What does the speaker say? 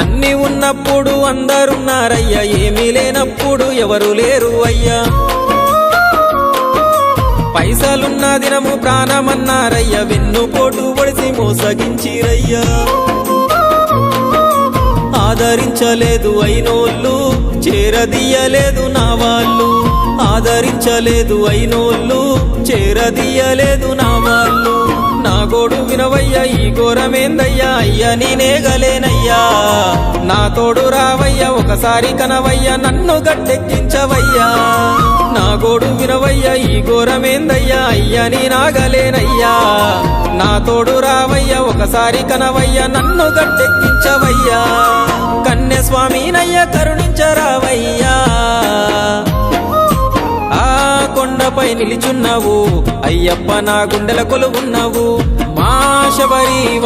అన్ని ఉన్నప్పుడు అందరున్నారయ్యా, ఏమీ లేనప్పుడు ఎవరు లేరు అయ్యా. పైసలున్న దినము ప్రాణమన్నారయ్యా, వెన్నుపోటు పొడిసి మోసగించిరయ్యా. ఆదరించలేదు అయినోళ్ళు, చేరదీయలేదు నా వాళ్ళు. ఆదరించలేదు అయినోళ్ళు, చేరదీయలేదు నా వాళ్ళు. నా గోడు వినవయ్యా, ఈ ఘోరమేందయ్యా, అయ్యా నేనేగలేనయ్యా. నా తోడు రావయ్యా, ఒకసారి కనవయ్యా, నన్ను గట్టెక్కించవయ్యా. నా గోడు వినవయ్యా, ఈ ఘోరమేందయ్యా, అయ్యా నేనాగలేనయ్యా. నా తోడు రావయ్యా, ఒకసారి కనవయ్యా, నన్ను గట్టెక్కించవయ్యా. కన్యస్వామినయ్యా కరుణించరావయ్యా. ఆ కొండపై నిలిచున్నావు అయ్యప్ప, నా గుండెల కొలువున్నావు. మా శబరి